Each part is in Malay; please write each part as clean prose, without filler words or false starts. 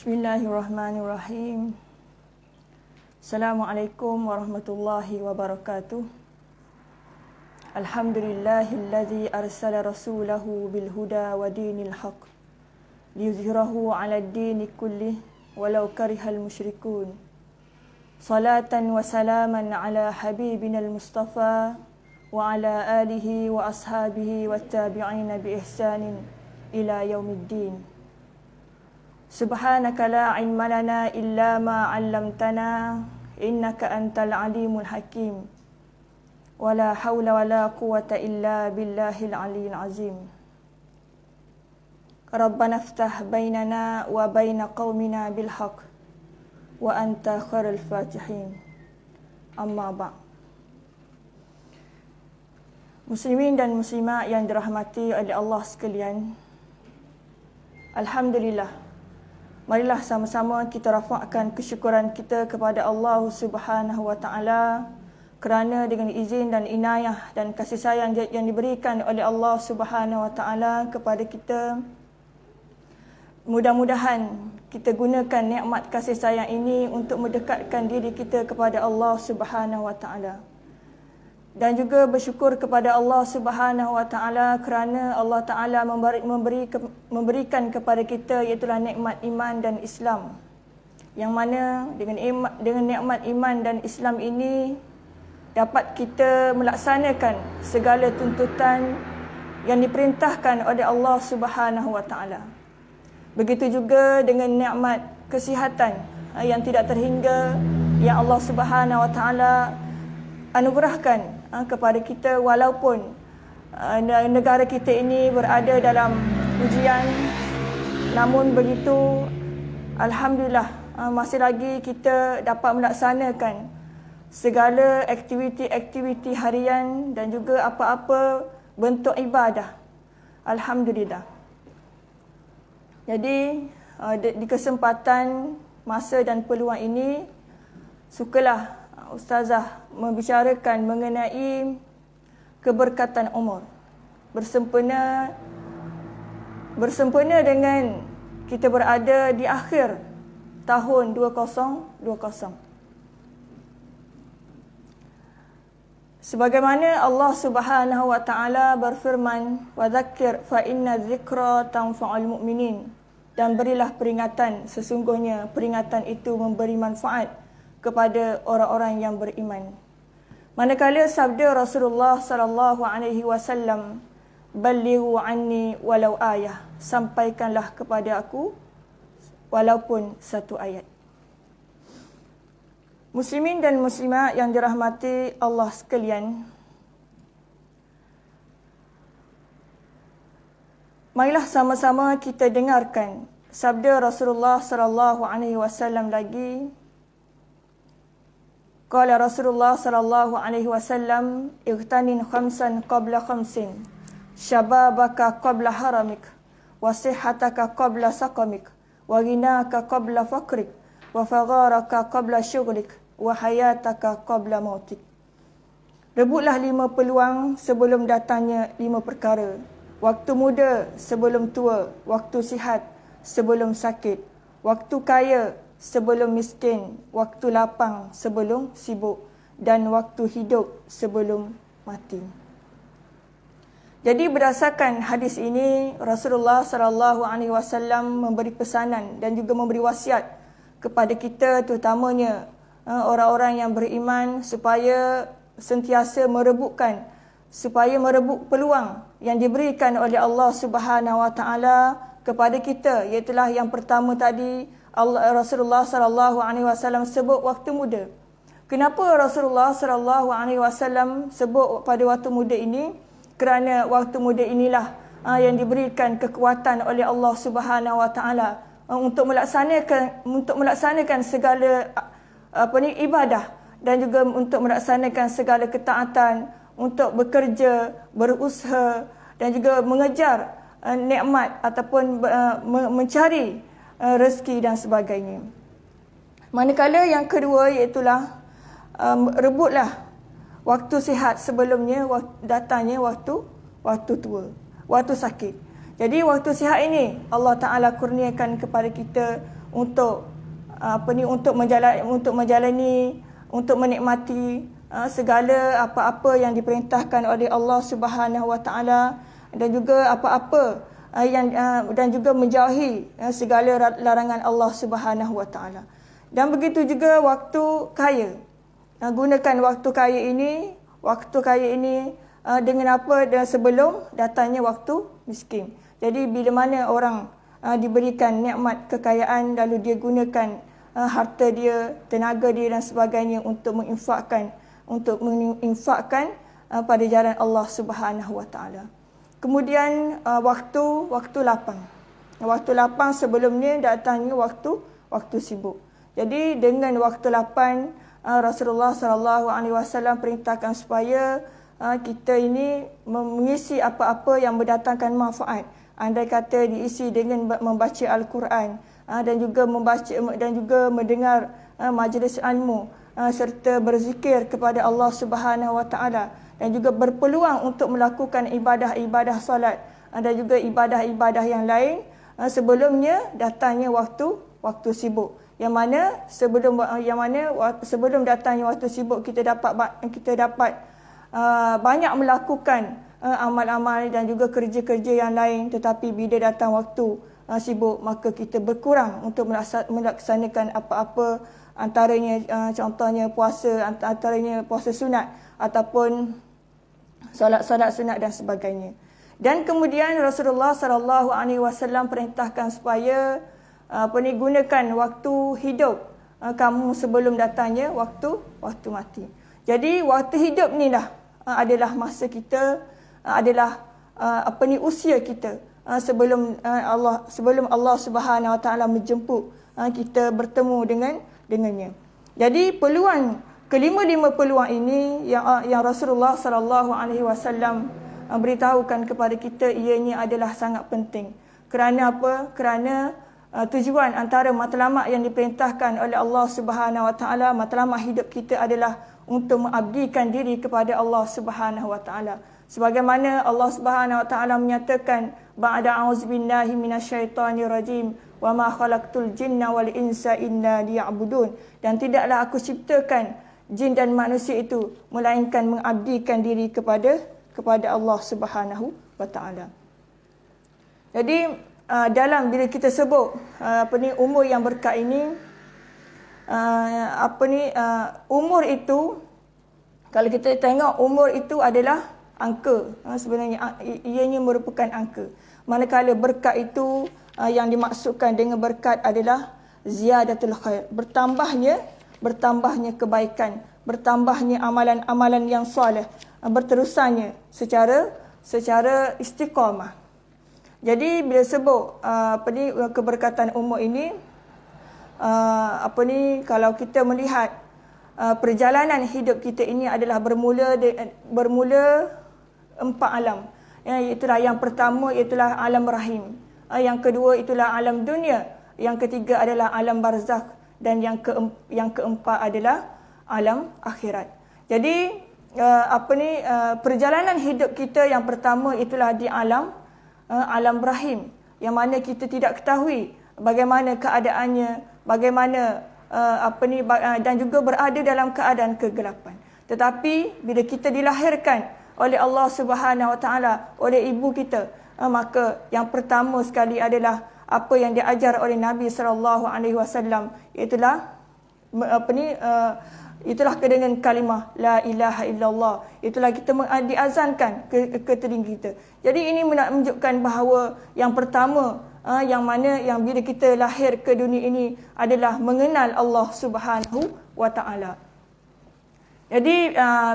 Bismillahirrahmanirrahim. Assalamualaikum warahmatullahi wabarakatuh. Alhamdulillahilladzi arsala rasulahu bil huda wa dinil haq liyuzhirahu 'ala ad-dini kullih walau karihal musyrikun. Salatan wa salaman 'ala habibinal mustafa wa 'ala alihi wa ashabihi wat tabi'in bi ihsanin ila yaumiddin. Subhanaka la ilma lana illa ma 'allamtana innaka antal alimul hakim. Wala haula wala quwata illa billahil aliyyil azim. Rabbana iftah bainana wa baina qaumina bil haqq wa anta khairul fatihin. Amma ba'. Muslimin dan muslimat yang dirahmati oleh Allah sekalian, alhamdulillah, marilah sama-sama kita rafakkan kesyukuran kita kepada Allah Subhanahu wa taala kerana dengan izin dan inayah dan kasih sayang yang diberikan oleh Allah Subhanahu wa taala kepada kita, mudah-mudahan kita gunakan nikmat kasih sayang ini untuk mendekatkan diri kita kepada Allah Subhanahu wa taala. Dan juga bersyukur kepada Allah Subhanahu wa taala kerana Allah taala memberikan kepada kita iaitu nikmat iman dan Islam. Yang mana dengan nikmat iman dan Islam ini dapat kita melaksanakan segala tuntutan yang diperintahkan oleh Allah Subhanahu wa taala. Begitu juga dengan nikmat kesihatan yang tidak terhingga yang Allah Subhanahu wa taala anugerahkan kepada kita walaupun negara kita ini berada dalam ujian. Namun begitu, alhamdulillah, masih lagi kita dapat melaksanakan segala aktiviti-aktiviti harian dan juga apa-apa bentuk ibadah. Alhamdulillah. Jadi di kesempatan masa dan peluang ini, sukalah Ustazah membicarakan mengenai keberkatan umur bersempena dengan kita berada di akhir tahun 2020. Sebagaimana Allah Subhanahu wa taala berfirman, "Wa dzakkir fa inna dzikra tanfa'ul mu'minin." Dan berilah peringatan, sesungguhnya peringatan itu memberi manfaat kepada orang-orang yang beriman. Manakala sabda Rasulullah sallallahu alaihi wasallam, "Ballighu anni walau ayah." Sampaikanlah kepada aku walaupun satu ayat. Muslimin dan muslimat yang dirahmati Allah sekalian, marilah sama-sama kita dengarkan sabda Rasulullah sallallahu alaihi wasallam lagi. Qala Rasulullah sallallahu alaihi wasallam, "Ightanim khamsan qabla khamsin, syababaka qabla haramik, wa sihhataka qabla saqamik, wa ghinaka qabla faqrik, wa fagharaka qabla syughlik, wa hayataka qabla mautik." Rebutlah 5 peluang sebelum datangnya 5 perkara. Waktu muda sebelum tua, waktu sihat sebelum sakit, waktu kaya sebelum miskin, waktu lapang sebelum sibuk, dan waktu hidup sebelum mati. Jadi berdasarkan hadis ini, Rasulullah sallallahu alaihi wasallam memberi pesanan dan juga memberi wasiat kepada kita, terutamanya orang-orang yang beriman, supaya sentiasa merebut peluang yang diberikan oleh Allah Subhanahu wa taala kepada kita, iaitu yang pertama tadi Rasulullah sallallahu alaihi wasallam sebut waktu muda. Kenapa Rasulullah sallallahu alaihi wasallam sebut pada waktu muda ini? Kerana waktu muda inilah yang diberikan kekuatan oleh Allah Subhanahu wa taala untuk melaksanakan segala ibadah dan juga untuk melaksanakan segala ketaatan, untuk bekerja, berusaha dan juga mengejar nikmat ataupun mencari rezeki dan sebagainya. Manakala yang kedua iaitulah rebutlah waktu sihat sebelumnya datangnya waktu tua, waktu sakit. Jadi waktu sihat ini Allah Ta'ala kurniakan kepada kita untuk menjalani, untuk menikmati segala apa-apa yang diperintahkan oleh Allah Subhanahu Wa Taala, dan juga apa-apa dan juga menjauhi segala larangan Allah Subhanahu Wa Taala. Dan begitu juga waktu kaya. Gunakan waktu kaya ini dengan apa, dan sebelum datangnya waktu miskin. Jadi bila mana orang diberikan nikmat kekayaan, lalu dia gunakan harta dia, tenaga dia dan sebagainya untuk menginfakkan pada jalan Allah Subhanahu Wa Taala. Kemudian waktu lapang. Waktu lapang sebelumnya datangnya waktu sibuk. Jadi dengan waktu lapang, Rasulullah SAW perintahkan supaya kita ini mengisi apa-apa yang mendatangkan manfaat. Andai kata diisi dengan membaca Al-Quran dan juga mendengar majlis ilmu, serta berzikir kepada Allah Subhanahu Wa Taala, dan juga berpeluang untuk melakukan ibadah-ibadah solat dan juga ibadah-ibadah yang lain sebelumnya datangnya waktu sibuk. Yang mana sebelum datangnya waktu sibuk kita dapat banyak melakukan amal-amal dan juga kerja-kerja yang lain, tetapi bila datang waktu sibuk maka kita berkurang untuk melaksanakan apa-apa, antaranya contohnya antaranya puasa sunat ataupun solat-solat sunat dan sebagainya. Dan kemudian Rasulullah SAW perintahkan supaya gunakan waktu hidup kamu sebelum datangnya waktu mati. Jadi waktu hidup ni lah adalah masa kita, adalah usia kita sebelum Allah Subhanahu Wa Taala menjemput kita bertemu dengannya. Jadi kelima peluang ini yang Rasulullah SAW beritahukan kepada kita, ianya adalah sangat penting. Kerana apa? Kerana tujuan antara matlamat yang diperintahkan oleh Allah Subhanahu Wa Taala, matlamat hidup kita adalah untuk mengabdikan diri kepada Allah Subhanahu Wa Taala. Sebagaimana Allah Subhanahu Wa Taala menyatakan, ba'da a'udzubillahi minasyaitonir rajim, wa ma khalaqtul jinna wal insa illa liya'budun. Dan tidaklah aku ciptakan jin dan manusia itu melainkan mengabdikan diri kepada Allah Subhanahu Wa Taala. Jadi dalam bila kita sebut umur yang berkat ini, umur itu, kalau kita tengok umur itu adalah angka, sebenarnya ianya merupakan angka. Manakala berkat itu yang dimaksudkan dengan berkat adalah ziyadatul khair, bertambahnya kebaikan, bertambahnya amalan-amalan yang soleh, berterusannya secara istiqamah. Jadi bila sebut keberkatan umur ini, kalau kita melihat perjalanan hidup kita ini adalah bermula 4 alam. Itulah yang pertama, itulah alam rahim. Yang kedua itulah alam dunia. Yang ketiga adalah alam barzakh, dan yang keempat adalah alam akhirat. Jadi perjalanan hidup kita yang pertama itulah di alam rahim, yang mana kita tidak ketahui bagaimana keadaannya, dan juga berada dalam keadaan kegelapan. Tetapi bila kita dilahirkan oleh Allah Subhanahu Wa Taala, oleh ibu kita, maka yang pertama sekali adalah apa yang diajar oleh Nabi SAW, itulah dengan kalimah la ilaha illallah. Itulah kita diazankan ke telinga kita. Jadi ini menunjukkan bahawa yang pertama yang bila kita lahir ke dunia ini adalah mengenal Allah Subhanahu Wa Taala. Jadi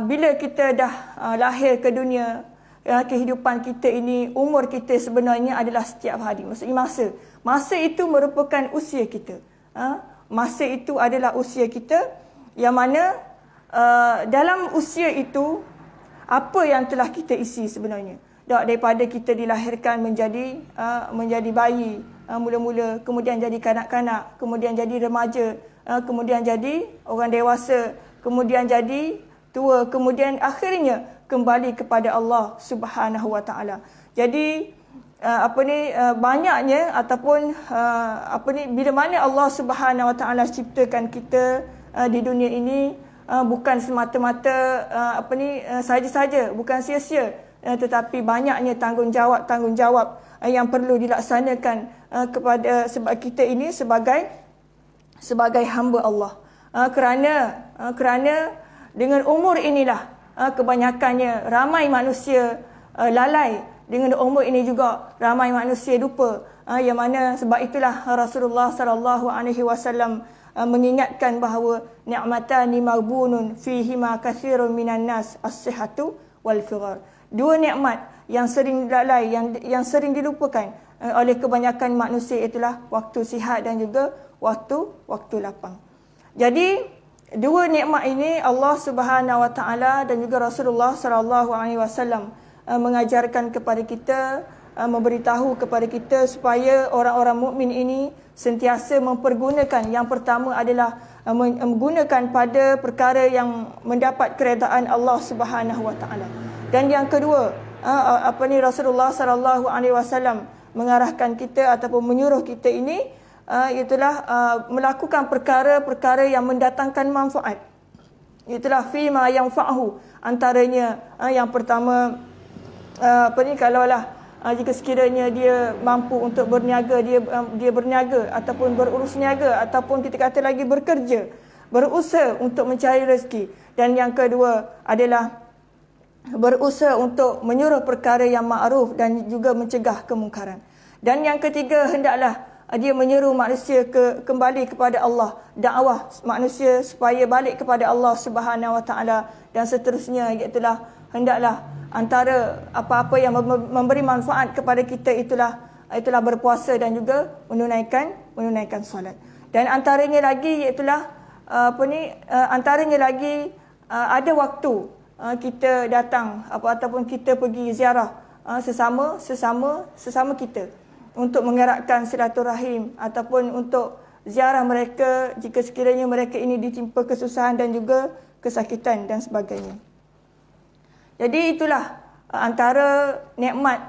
bila kita dah lahir ke dunia, kehidupan kita ini, umur kita sebenarnya adalah setiap hari. Maksudnya masa itu merupakan usia kita. Masa itu adalah usia kita, yang mana dalam usia itu apa yang telah kita isi sebenarnya. Daripada kita dilahirkan menjadi bayi mula-mula, kemudian jadi kanak-kanak, kemudian jadi remaja, kemudian jadi orang dewasa, kemudian jadi tua, kemudian akhirnya kembali kepada Allah Subhanahu Wa Taala. Jadi banyaknya ataupun bila mana Allah Subhanahu Wa Taala ciptakan kita di dunia ini, bukan semata-mata saja-saja, bukan sia-sia, tetapi banyaknya tanggungjawab yang perlu dilaksanakan kepada sebab kita ini sebagai hamba Allah. Kerana dengan umur inilah kebanyakannya ramai manusia lalai. Dengan umur ini juga ramai manusia lupa. Yang mana sebab itulah Rasulullah sallallahu alaihi wasallam mengingatkan bahawa ni'matani maghbunun fihima katsirun minan nas as-sihhatu wal fighar. Dua nikmat yang sering lalai, yang sering dilupakan oleh kebanyakan manusia, itulah waktu sihat dan juga waktu lapang. Jadi dua nikmat ini Allah Subhanahu Wa Taala dan juga Rasulullah sallallahu alaihi wasallam mengajarkan kepada kita, memberitahu kepada kita supaya orang-orang mukmin ini sentiasa mempergunakan. Yang pertama adalah menggunakan pada perkara yang mendapat keredaan Allah Subhanahu Wa Taala. Dan yang kedua, Rasulullah sallallahu alaihi wasallam mengarahkan kita ataupun menyuruh kita ini itulah melakukan perkara-perkara yang mendatangkan manfaat. Itulah fima yang fa'hu, antaranya yang pertama kalaulah jika sekiranya dia mampu untuk berniaga, dia berniaga ataupun berurus niaga, ataupun kita kata lagi bekerja, berusaha untuk mencari rezeki. Dan yang kedua adalah berusaha untuk menyuruh perkara yang ma'ruf dan juga mencegah kemungkaran. Dan yang ketiga, hendaklah dia menyeru manusia kembali kepada Allah, dakwah manusia supaya balik kepada Allah Subhanahu Wa Taala, dan seterusnya, iaitu hendaklah antara apa-apa yang memberi manfaat kepada kita itulah berpuasa dan juga menunaikan solat. Dan antaranya lagi iaitu ada waktu kita datang ataupun kita pergi ziarah sesama kita untuk mengeratkan silaturahim ataupun untuk ziarah mereka jika sekiranya mereka ini ditimpa kesusahan dan juga kesakitan dan sebagainya. Jadi itulah antara nikmat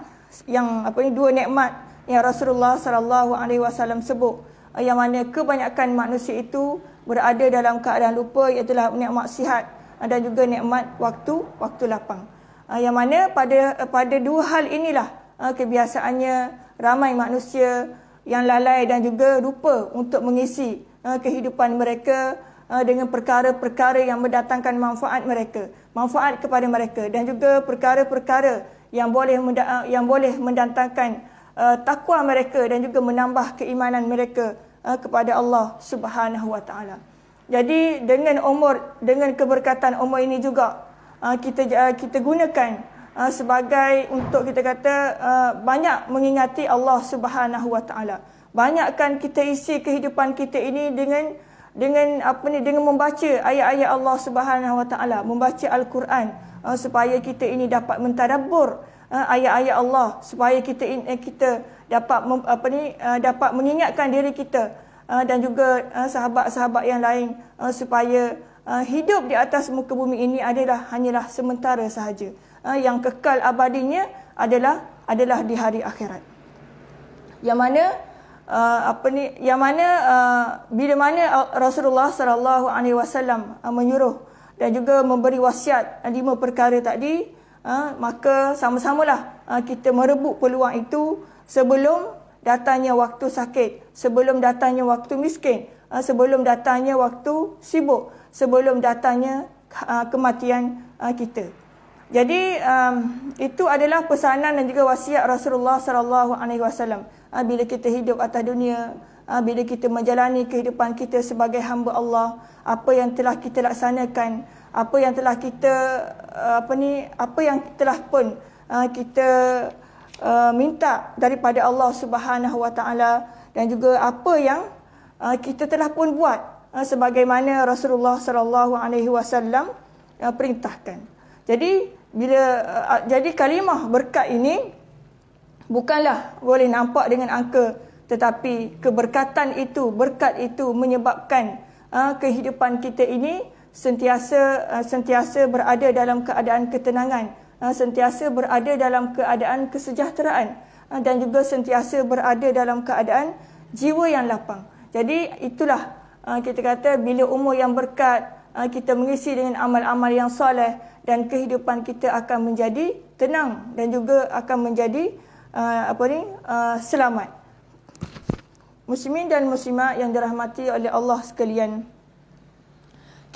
yang dua nikmat yang Rasulullah sallallahu alaihi wasallam sebut, yang mana kebanyakan manusia itu berada dalam keadaan lupa, iaitu nikmat sihat dan juga nikmat waktu lapang. Yang mana pada dua hal inilah kebiasaannya ramai manusia yang lalai dan juga lupa untuk mengisi kehidupan mereka dengan perkara-perkara yang mendatangkan manfaat kepada mereka, dan juga perkara-perkara yang boleh mendatangkan takwa mereka dan juga menambah keimanan mereka kepada Allah Subhanahu Wa Taala. Jadi dengan keberkatan umur ini juga kita gunakan sebagai untuk kita kata banyak mengingati Allah Subhanahu Wa Taala. Banyakkan kita isi kehidupan kita ini dengan membaca ayat-ayat Allah Subhanahu Wa Taala, membaca Al-Quran, supaya kita ini dapat mentadabbur ayat-ayat Allah, supaya kita dapat mengingatkan diri kita dan juga sahabat-sahabat yang lain supaya hidup di atas muka bumi ini hanyalah sementara sahaja. Yang kekal abadinya adalah di hari akhirat. Bila mana Rasulullah sallallahu alaihi wasallam menyuruh dan juga memberi wasiat 5 perkara tadi, maka sama-samalah kita merebut peluang itu sebelum datangnya waktu sakit, sebelum datangnya waktu miskin, sebelum datangnya waktu sibuk, sebelum datangnya kematian kita. Jadi itu adalah pesanan dan juga wasiat Rasulullah sallallahu alaihi wasallam. Bila kita hidup atas dunia, bila kita menjalani kehidupan kita sebagai hamba Allah, apa yang telah kita laksanakan, apa yang telah kita kita minta daripada Allah Subhanahu Wa Taala, dan juga apa yang kita telah pun buat sebagaimana Rasulullah sallallahu alaihi wasallam perintahkan. Jadi kalimah berkat ini bukanlah boleh nampak dengan angka, tetapi berkat itu menyebabkan kehidupan kita ini sentiasa berada dalam keadaan ketenangan, sentiasa berada dalam keadaan kesejahteraan, dan juga sentiasa berada dalam keadaan jiwa yang lapang. Jadi itulah kita kata bila umur yang berkat, kita mengisi dengan amal-amal yang soleh dan kehidupan kita akan menjadi tenang dan juga akan menjadi selamat. Muslimin dan muslimat yang dirahmati oleh Allah sekalian,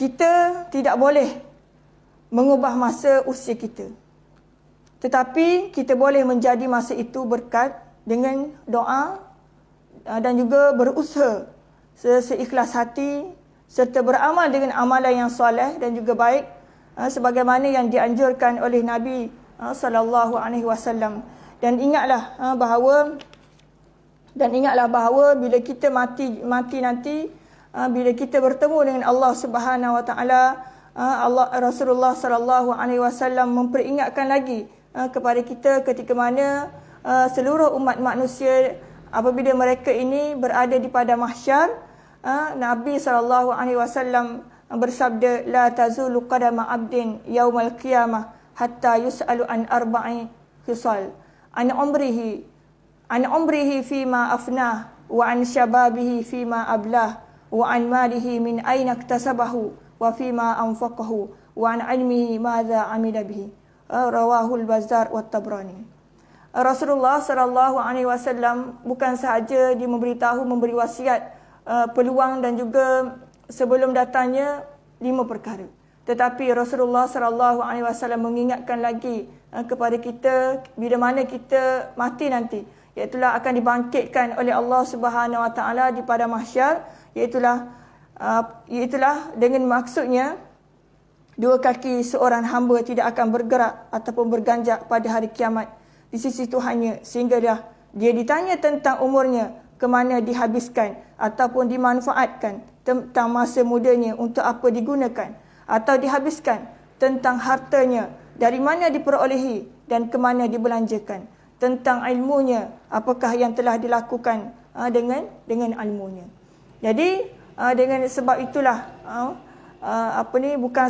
kita tidak boleh mengubah masa usia kita. Tetapi kita boleh menjadi masa itu berkat dengan doa dan juga berusaha seikhlas hati serta beramal dengan amalan yang soleh dan juga baik sebagaimana yang dianjurkan oleh Nabi sallallahu alaihi wasallam. Dan ingatlah bahawa bila kita mati nanti, bila kita bertemu dengan Allah Subhanahu wa taala, Rasulullah sallallahu alaihi wasallam memperingatkan lagi kepada kita ketika mana seluruh umat manusia apabila mereka ini berada di padang mahsyar, Nabi sallallahu alaihi wasallam bersabda, la tazulu qadama abdin yaumal qiyamah hatta yus'alu an arba'i khisal an umrihi fima afnah wa an shababihi fima ablah wa an malihi min aina iktasabahu wa fima anfaqahu wa an ilmihi madza amila bihi. Rawahul Bazzar wa Tabrani. Rasulullah sallallahu alaihi wasallam bukan sahaja dia memberi wasiat peluang dan juga sebelum datangnya 5 perkara. Tetapi Rasulullah sallallahu alaihi wasallam mengingatkan lagi kepada kita bila mana kita mati nanti, iaitu akan dibangkitkan oleh Allah Subhanahu wa taala di padang mahsyar, iaitu dengan maksudnya 2 kaki seorang hamba tidak akan bergerak ataupun berganjak pada hari kiamat di sisi Tuhannya, sehingga dia ditanya tentang umurnya, ke mana dihabiskan ataupun dimanfaatkan, tentang masa mudanya untuk apa digunakan atau dihabiskan, tentang hartanya dari mana diperolehi dan ke mana dibelanjakan, tentang ilmunya apakah yang telah dilakukan dengan ilmunya. Jadi dengan sebab itulah bukan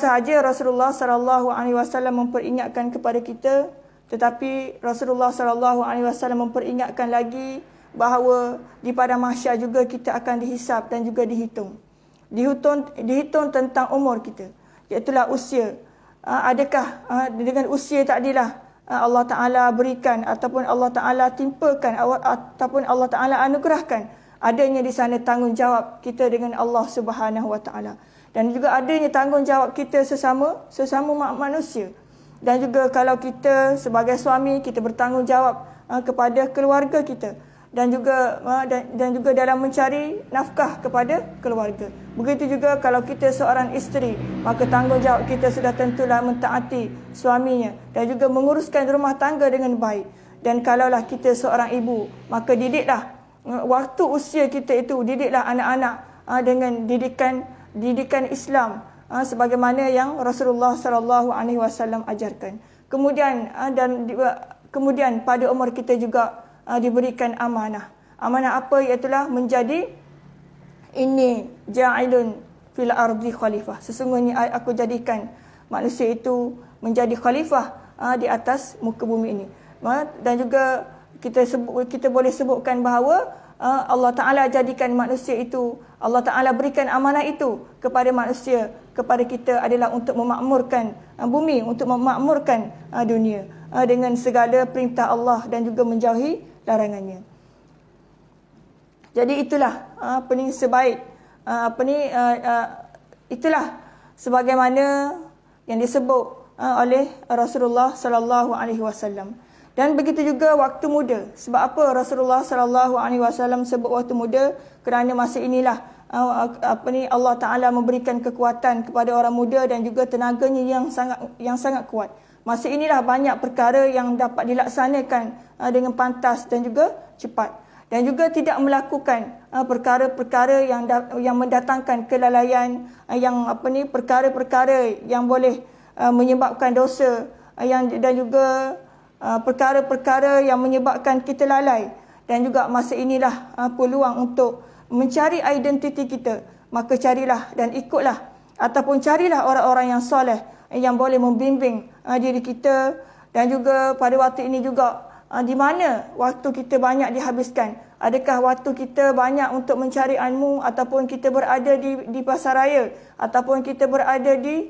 sahaja Rasulullah sallallahu alaihi wasallam memperingatkan kepada kita, tetapi Rasulullah sallallahu alaihi wasallam memperingatkan lagi bahawa di padang mahsyar juga kita akan dihisap dan juga dihitung tentang umur kita, iaitu usia. Adakah dengan usia tadilah Allah Taala berikan ataupun Allah Taala timpakan ataupun Allah Taala anugerahkan adanya di sana tanggungjawab kita dengan Allah Subhanahu wa taala, dan juga adanya tanggungjawab kita sesama manusia. Dan juga kalau kita sebagai suami, kita bertanggungjawab kepada keluarga kita, dan juga dalam mencari nafkah kepada keluarga. Begitu juga kalau kita seorang isteri, maka tanggungjawab kita sudah tentulah mentaati suaminya dan juga menguruskan rumah tangga dengan baik. Dan kalaulah kita seorang ibu, maka didiklah waktu usia kita itu, didiklah anak-anak dengan didikan Islam sebagaimana yang Rasulullah sallallahu alaihi wasallam ajarkan. Kemudian pada umur kita juga diberikan amanah. Amanah apa? Iaitulah menjadi inni ja'ilun fil ardi khalifah. Sesungguhnya aku jadikan manusia itu menjadi khalifah di atas muka bumi ini. Dan juga kita boleh sebutkan bahawa Allah Ta'ala jadikan manusia itu, Allah Ta'ala berikan amanah itu kepada manusia, kepada kita adalah untuk memakmurkan bumi, untuk memakmurkan dunia dengan segala perintah Allah dan juga menjauhi larangannya. Jadi itulah itulah sebagaimana yang disebut oleh Rasulullah sallallahu alaihi wasallam. Dan begitu juga waktu muda. Sebab apa Rasulullah sallallahu alaihi wasallam sebut waktu muda? Kerana masa inilah Allah Taala memberikan kekuatan kepada orang muda dan juga tenaganya yang sangat kuat. Masa inilah banyak perkara yang dapat dilaksanakan dengan pantas dan juga cepat. Dan juga tidak melakukan perkara-perkara yang mendatangkan kelalaian, perkara-perkara yang boleh menyebabkan dosa, dan juga perkara-perkara yang menyebabkan kita lalai. Dan juga masa inilah peluang untuk mencari identiti kita. Maka carilah dan ikutlah ataupun carilah orang-orang yang soleh yang boleh membimbing diri kita Dan juga pada waktu ini juga, di mana waktu kita banyak dihabiskan? Adakah waktu kita banyak untuk mencari ilmu, ataupun kita berada di pasaraya, ataupun kita berada di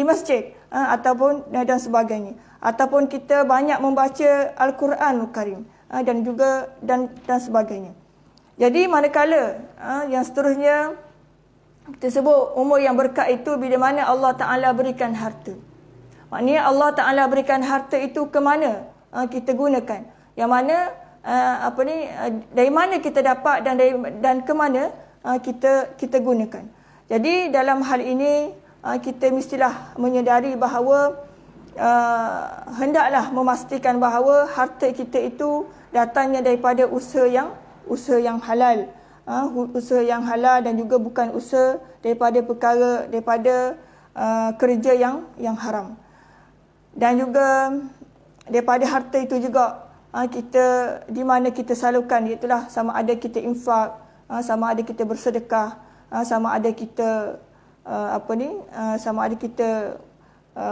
masjid, ataupun dan sebagainya, ataupun kita banyak membaca Al-Quranul Karim, dan juga dan sebagainya. Jadi manakala yang seterusnya kita sebut umur yang berkat itu bila mana Allah Taala berikan harta. Maknanya Allah Taala berikan harta itu ke mana kita gunakan? Yang mana dari mana kita dapat dan ke mana kita gunakan. Jadi dalam hal ini kita mestilah menyedari bahawa hendaklah memastikan bahawa harta kita itu datangnya daripada usaha yang halal. Usaha yang halal dan juga bukan usaha daripada kerja yang haram. Dan juga daripada harta itu juga kita di mana kita salurkan, itulah sama ada kita infak, sama ada kita bersedekah, sama ada kita sama ada kita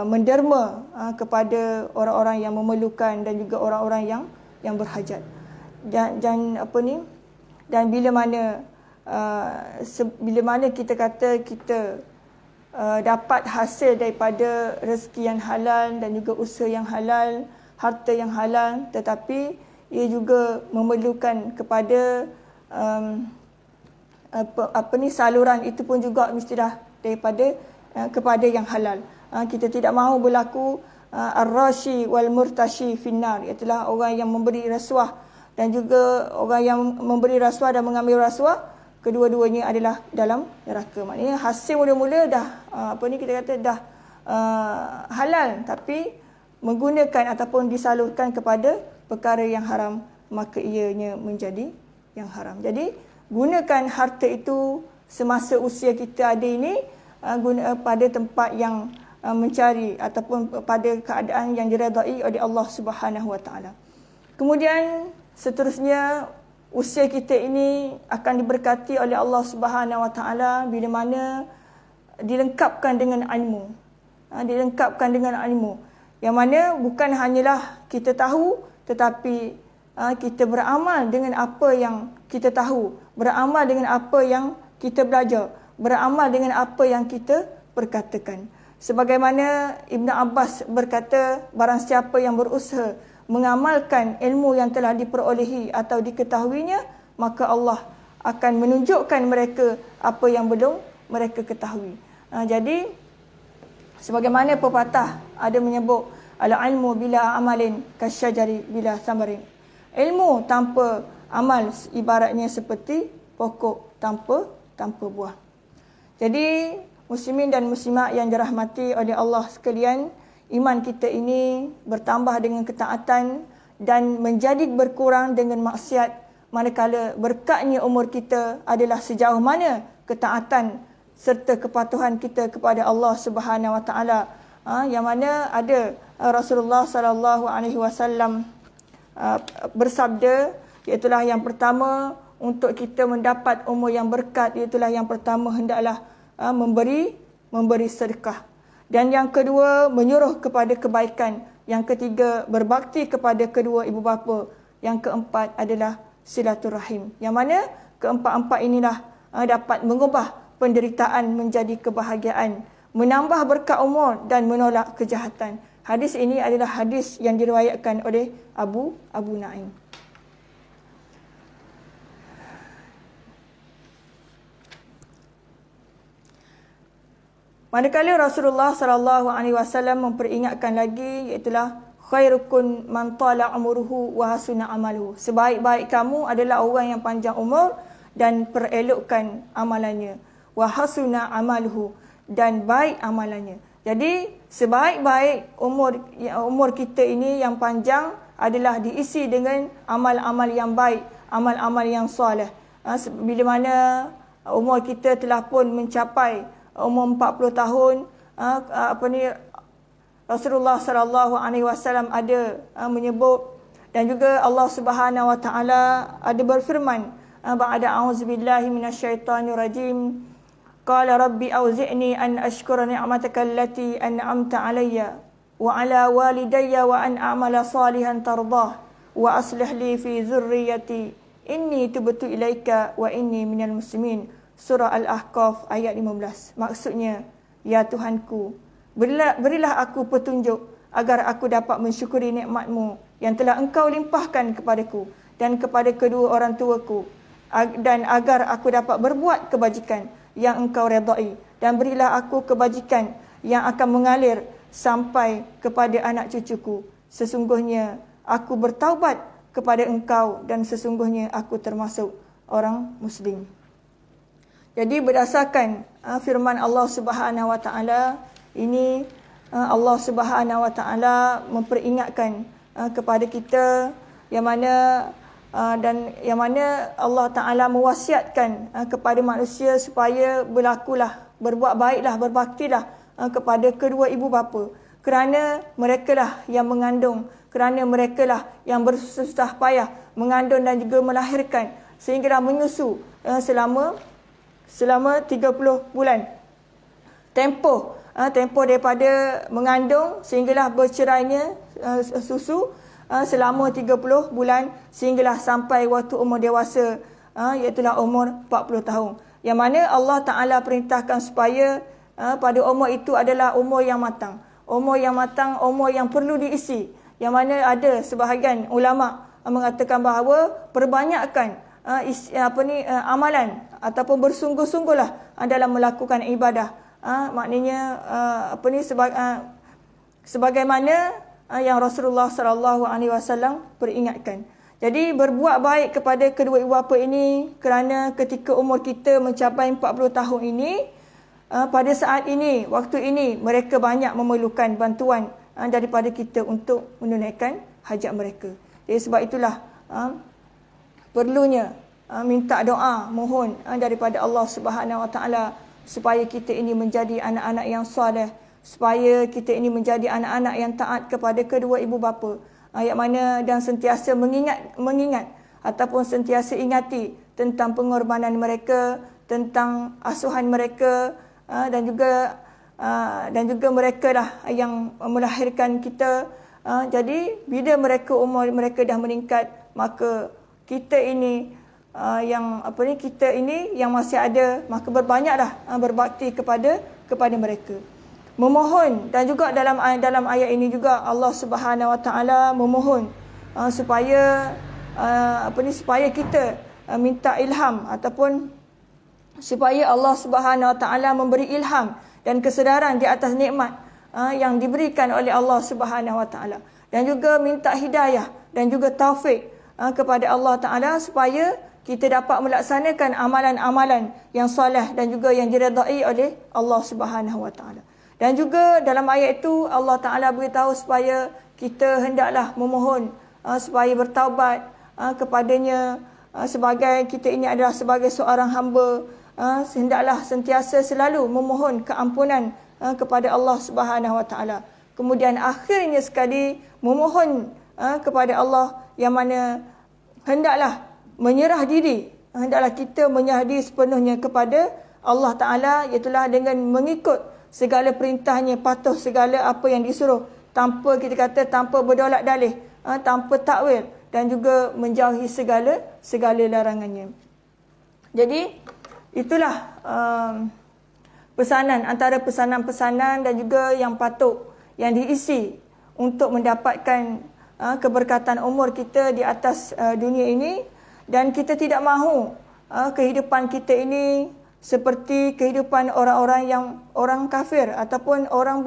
menderma kepada orang-orang yang memerlukan dan juga orang-orang yang berhajat. Dan bila mana kita kata kita dapat hasil daripada rezeki yang halal dan juga usaha yang halal, harta yang halal, tetapi ia juga memerlukan kepada saluran itu pun juga mestilah daripada kepada yang halal. Kita tidak mahu berlaku ar-rashi wal murtashi finnar, iaitu orang yang memberi rasuah dan juga orang yang memberi rasuah dan mengambil rasuah, kedua-duanya adalah dalam neraka. Maknanya hasil mula-mula dah halal, tapi menggunakan ataupun disalurkan kepada perkara yang haram, maka ianya menjadi yang haram. Jadi gunakan harta itu semasa usia kita ada ini, pada tempat yang mencari ataupun pada keadaan yang diredai oleh Allah Subhanahu Wa Taala. Kemudian seterusnya, usia kita ini akan diberkati oleh Allah Subhanahu Wa Taala bila mana dilengkapkan dengan ilmu. Dilengkapkan dengan ilmu. Yang mana bukan hanyalah kita tahu, tetapi kita beramal dengan apa yang kita tahu, beramal dengan apa yang kita belajar, beramal dengan apa yang kita perkatakan. Sebagaimana Ibn Abbas berkata, barang siapa yang berusaha mengamalkan ilmu yang telah diperolehi atau diketahuinya, maka Allah akan menunjukkan mereka apa yang belum mereka ketahui. Jadi sebagaimana pepatah ada menyebut, al-ilmu bila amalin kasyajari bila samarin. Ilmu tanpa amal ibaratnya seperti pokok tanpa buah. Jadi muslimin dan muslimat yang dirahmati oleh Allah sekalian, iman kita ini bertambah dengan ketaatan dan menjadi berkurang dengan maksiat, manakala berkatnya umur kita adalah sejauh mana ketaatan serta kepatuhan kita kepada Allah Subhanahu Wa Taala. Yang mana ada Rasulullah sallallahu alaihi wasallam bersabda, iaitulah yang pertama untuk kita mendapat umur yang berkat, iaitulah yang pertama hendaklah memberi sedekah. Dan yang kedua, menyuruh kepada kebaikan. Yang ketiga, berbakti kepada kedua ibu bapa. Yang keempat adalah silaturahim. Yang mana keempat-empat inilah dapat mengubah penderitaan menjadi kebahagiaan, menambah berkat umur dan menolak kejahatan. Hadis ini adalah hadis yang diriwayatkan oleh Abu Naim. Manakala Rasulullah sallallahu alaihi wasallam memperingatkan lagi, iaitulah khairukum man tala umruhu wa hasuna amaluhu. Sebaik-baik kamu adalah orang yang panjang umur dan perelokkan amalannya. Wa hasuna amaluhu, dan baik amalannya. Jadi sebaik-baik umur kita ini yang panjang adalah diisi dengan amal-amal yang baik, amal-amal yang soleh. Bila mana umur kita telah pun mencapai umur 40 tahun, Rasulullah sallallahu alaihi wasallam ada menyebut, dan juga Allah Subhanahu Wa Taala ada berfirman, ba'da a'udzubillahi minasyaitonir rajim, qala rabbi auzi'ni an ashkura ni'mataka allati an'amta alayya wa ala walidayya wa an a'mala salihan tardah wa aslih li fi dhurriyyati inni tubtu ilaika wa inni minal muslimin. Surah Al-Ahqaf ayat 15. Maksudnya, ya Tuhanku, berilah aku petunjuk agar aku dapat mensyukuri nikmat-Mu yang telah Engkau limpahkan kepadaku dan kepada kedua orang tuaku, dan agar aku dapat berbuat kebajikan yang Engkau redai, dan berilah aku kebajikan yang akan mengalir sampai kepada anak cucuku. Sesungguhnya aku bertaubat kepada Engkau dan sesungguhnya aku termasuk orang Muslim. Jadi berdasarkan firman Allah Subhanahu Wa Taala ini, Allah Subhanahu Wa Taala memperingatkan kepada kita yang mana yang mana Allah Taala mewasiatkan kepada manusia supaya berbuat baiklah, berbaktilah kepada kedua ibu bapa, kerana merekalah yang mengandung, kerana merekalah yang bersusah payah mengandung dan juga melahirkan sehinggalah menyusu selama 30 bulan. Tempoh daripada mengandung sehinggalah bercerainya susu selama 30 bulan sehinggalah sampai waktu umur dewasa, iaitulah umur 40 tahun. Yang mana Allah Ta'ala perintahkan supaya pada umur itu adalah umur yang matang. Umur yang perlu diisi. Yang mana ada sebahagian ulama mengatakan bahawa perbanyakkan amalan ataupun bersungguh-sungguhlah dalam melakukan ibadah. Maknanya sebagaimana yang Rasulullah SAW peringatkan. Jadi berbuat baik kepada kedua ibu bapa ini kerana ketika umur kita mencapai 40 tahun ini, pada saat ini, waktu ini mereka banyak memerlukan bantuan daripada kita untuk menunaikan hajat mereka. Jadi sebab itulah perlunya minta doa, mohon daripada Allah Subhanahu Wa Taala supaya kita ini menjadi anak-anak yang soleh, supaya kita ini menjadi anak-anak yang taat kepada kedua ibu bapa, yang mana dan sentiasa mengingat ataupun sentiasa ingati tentang pengorbanan mereka, tentang asuhan mereka, dan juga mereka lah yang melahirkan kita. Jadi bila umur mereka dah meningkat, maka kita ini kita ini yang masih ada, maka berbanyaklah berbakti kepada mereka. Memohon, dan juga dalam ayat ini juga Allah Subhanahu Wa Taala memohon supaya supaya kita minta ilham ataupun supaya Allah Subhanahu Wa Taala memberi ilham dan kesedaran di atas nikmat yang diberikan oleh Allah Subhanahu Wa Taala, dan juga minta hidayah dan juga taufik kepada Allah Taala supaya kita dapat melaksanakan amalan-amalan yang soleh dan juga yang diredai oleh Allah Subhanahu Wa Taala. Dan juga dalam ayat itu Allah Taala beritahu supaya kita hendaklah memohon supaya bertaubat kepadanya, sebagai kita ini adalah sebagai seorang hamba, hendaklah sentiasa selalu memohon keampunan kepada Allah Subhanahu Wa Taala. Kemudian akhirnya sekali memohon kepada Allah, yang mana hendaklah menyerah diri, hendaklah kita menyerah diri sepenuhnya kepada Allah Ta'ala, iaitulah dengan mengikut segala perintahnya, patuh segala apa yang disuruh, tanpa berdolak dalih, tanpa takwil, dan juga menjauhi segala larangannya. Jadi itulah antara pesanan-pesanan dan juga yang patut yang diisi untuk mendapatkan keberkatan umur kita di atas dunia ini. Dan kita tidak mahu kehidupan kita ini seperti kehidupan orang kafir ataupun orang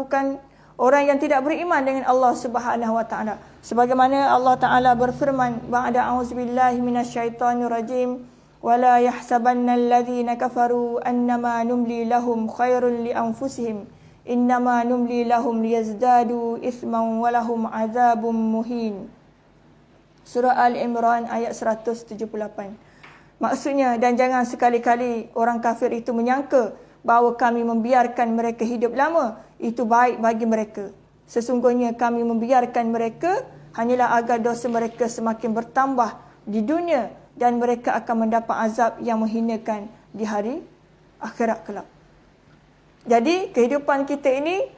yang tidak beriman dengan Allah Subhanahu Wa Taala. Sebagaimana Allah Taala berfirman, ba'da a'udzubillahi minasyaitonir rajim, wala yahsabanna alladhina kafaru annama numli lahum khairul li anfusihim innama numli lahum liyazdadu itsman walahum adzabun muhin. Surah Al-Imran ayat 178. Maksudnya, dan jangan sekali-kali orang kafir itu menyangka bahawa kami membiarkan mereka hidup lama itu baik bagi mereka. Sesungguhnya kami membiarkan mereka hanyalah agar dosa mereka semakin bertambah di dunia dan mereka akan mendapat azab yang menghinakan di hari akhirat kelak. Jadi kehidupan kita ini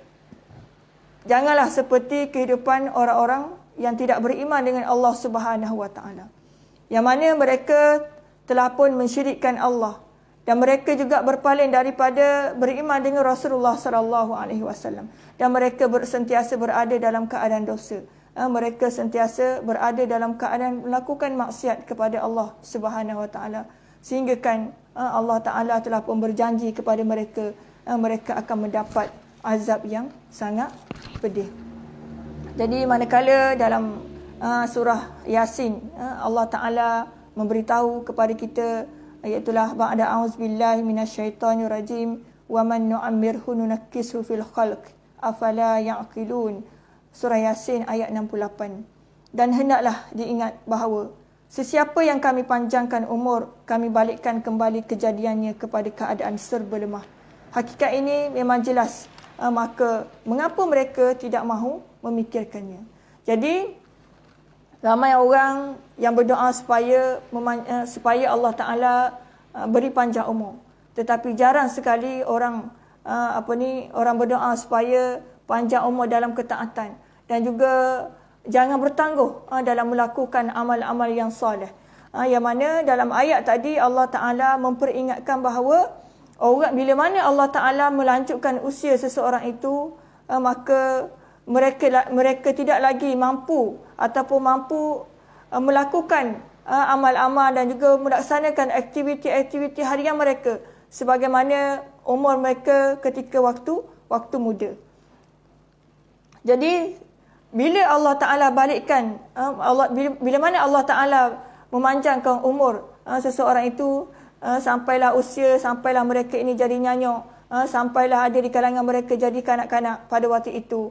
Janganlah seperti kehidupan orang-orang yang tidak beriman dengan Allah Subhanahu wa taala. Yang mana mereka telah pun mensyirikkan Allah dan mereka juga berpaling daripada beriman dengan Rasulullah sallallahu alaihi wasallam dan mereka sentiasa berada dalam keadaan dosa. Mereka sentiasa berada dalam keadaan melakukan maksiat kepada Allah Subhanahu wa taala sehingga kan Allah taala telah pun berjanji kepada mereka mereka akan mendapat azab yang sangat pedih. Jadi manakala dalam surah Yasin Allah taala memberitahu kepada kita iaitulah ba'da a'udzubillahi minasyaitonir rajim wa man nu'ammirhu nunakkishu fil khalq afala ya'qilun. Surah Yasin ayat 68. Dan hendaklah diingat bahawa sesiapa yang kami panjangkan umur, kami balikkan kembali kejadiannya kepada keadaan serba lemah. Hakikat ini memang jelas, maka mengapa mereka tidak mahu memikirkannya? Jadi ramai orang yang berdoa supaya Allah Taala beri panjang umur. Tetapi jarang sekali orang orang berdoa supaya panjang umur dalam ketaatan dan juga jangan bertangguh dalam melakukan amal-amal yang soleh. Yang mana dalam ayat tadi Allah Taala memperingatkan bahawa orang bila mana Allah Taala melanjutkan usia seseorang itu maka mereka tidak lagi mampu ataupun mampu melakukan amal-amal dan juga melaksanakan aktiviti-aktiviti harian mereka sebagaimana umur mereka ketika waktu muda. Jadi bila Allah Taala balikkan bila mana Allah Taala memanjangkan umur seseorang itu sampailah mereka ini jadi nyanyok, sampailah ada di kalangan mereka jadi kanak-kanak pada waktu itu,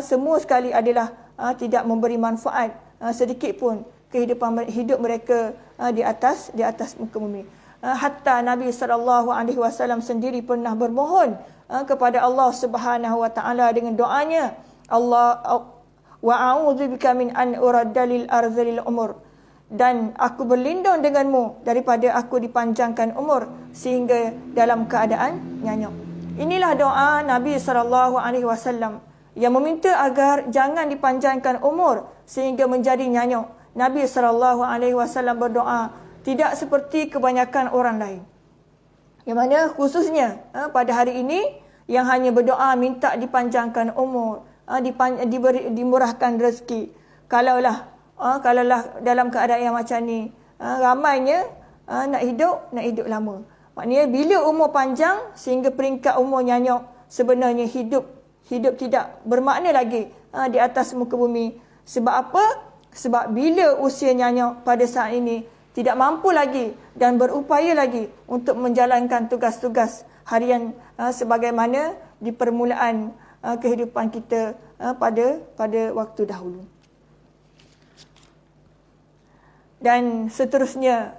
semua sekali adalah tidak memberi manfaat sedikit pun kehidupan hidup mereka di atas muka bumi. Hatta Nabi SAW sendiri pernah bermohon kepada Allah Subhanahu wa taala dengan doanya, Allah wa a'udzubika min an uradda lil arzalil umur, dan aku berlindung denganmu daripada aku dipanjangkan umur sehingga dalam keadaan nyanyok. Inilah doa Nabi SAW yang meminta agar jangan dipanjangkan umur sehingga menjadi nyanyok. Nabi SAW berdoa tidak seperti kebanyakan orang lain. Yang mana khususnya pada hari ini yang hanya berdoa minta dipanjangkan umur, dimurahkan rezeki. Kalaulah dalam keadaan yang macam ni, ramainya nak hidup lama. Maknanya bila umur panjang sehingga peringkat umur nyanyok, sebenarnya hidup tidak bermakna lagi di atas muka bumi. Sebab apa? Sebab bila usia nyanyok pada saat ini tidak mampu lagi dan berupaya lagi untuk menjalankan tugas-tugas harian sebagaimana di permulaan kehidupan kita pada waktu dahulu. Dan seterusnya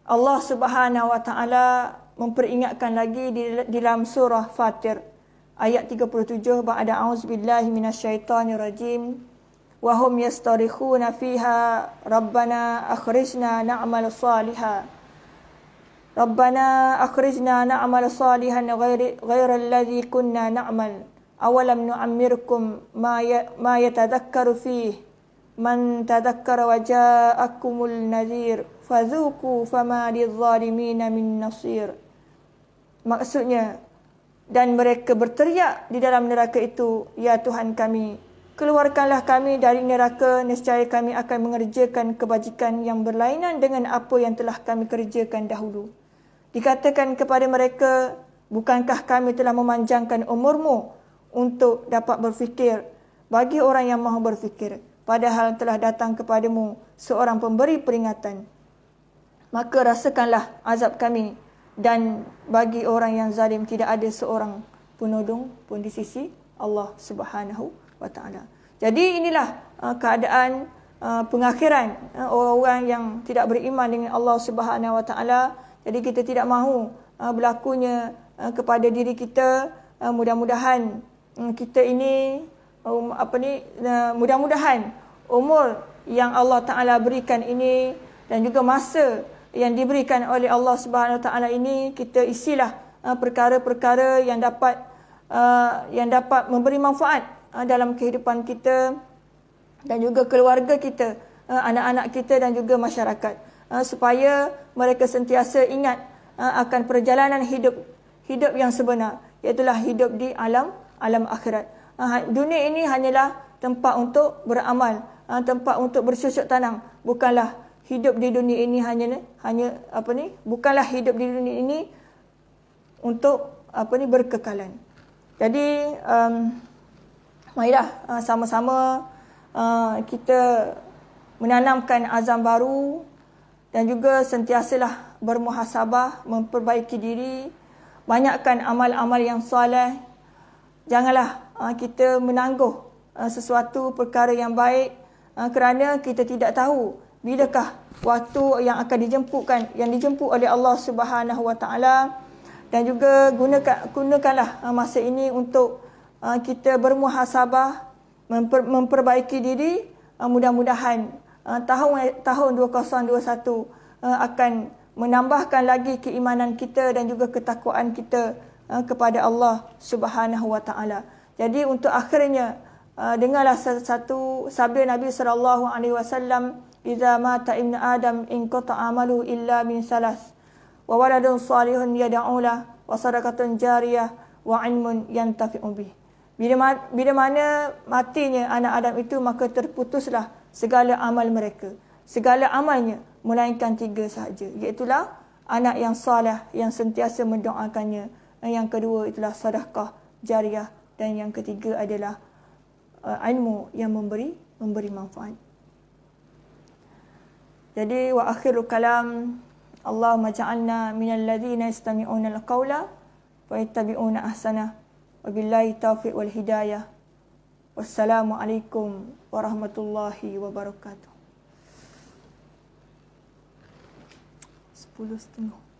Allah Subhanahu wa taala memperingatkan lagi di dalam surah Fatir ayat 37, ba'da a'udzubillahi minasyaitonir rajim wa hum yastarikhuna fiha rabbana akhrijna na'mal salihan ghaira alladhi kunna na'mal awalam nu'ammirkum ma yatadhakkaru fihi man tadhakkara wa ja'akumul nadhir fadhuku fama lidh-dhalimina min nasir. Maksudnya, dan mereka berteriak di dalam neraka itu, ya Tuhan kami, keluarkanlah kami dari neraka, nescaya kami akan mengerjakan kebajikan yang berlainan dengan apa yang telah kami kerjakan dahulu. Dikatakan kepada mereka, bukankah kami telah memanjangkan umurmu untuk dapat berfikir bagi orang yang mahu berfikir, padahal telah datang kepadamu seorang pemberi peringatan. Maka rasakanlah azab kami, dan bagi orang yang zalim tidak ada seorang penodong pun di sisi Allah Subhanahu wa taala. Jadi inilah keadaan pengakhiran orang-orang yang tidak beriman dengan Allah Subhanahu wa taala. Jadi kita tidak mahu berlakunya kepada diri kita. Mudah-mudahan kita ini mudah-mudahan umur yang Allah Taala berikan ini dan juga masa yang diberikan oleh Allah Subhanahu Wa Taala ini kita isilah perkara-perkara yang dapat yang dapat memberi manfaat dalam kehidupan kita dan juga keluarga kita, anak-anak kita dan juga masyarakat, supaya mereka sentiasa ingat akan perjalanan hidup yang sebenar, iaitu hidup di alam akhirat. Dunia ini hanyalah tempat untuk beramal, tempat untuk bercocok tanam, bukanlah hidup di dunia ini bukanlah hidup di dunia ini untuk berkekalan. Jadi marilah sama-sama kita menanamkan azam baru dan juga sentiasalah bermuhasabah, memperbaiki diri, banyakkan amal-amal yang soleh. Janganlah kita menangguh sesuatu perkara yang baik kerana kita tidak tahu bilakah waktu yang akan dijemput oleh Allah Subhanahu Wa Taala. Dan juga gunakanlah masa ini untuk kita bermuhasabah, memperbaiki diri. Mudah-mudahan tahun 2021 akan menambahkan lagi keimanan kita dan juga ketakwaan kita kepada Allah Subhanahu Wa Taala. Jadi untuk akhirnya, dengarlah satu sabda Nabi sallallahu alaihi wasallam, "Idza mata ibnu Adam in qata amalu illa min salas, wa waladun salihun yad'u lahu, wa sadaqatun jariyah, wa ilmun yantafi'u bih." Bila mana matinya anak Adam itu, maka terputuslah segala amal mereka. Segala amalnya melainkan 3 sahaja, iaitulah anak yang soleh yang sentiasa mendoakannya. Yang kedua itulah sedekah jariyah, dan yang ketiga adalah ilmu yang memberi manfaat. Jadi wa akhiru kalam, Allahumma ja'alna minal ladzina yastami'una al-qawla wa yattabi'una ahsana. Wabillahi taufiq wal hidayah. Wassalamualaikum warahmatullahi wabarakatuh. 10:30.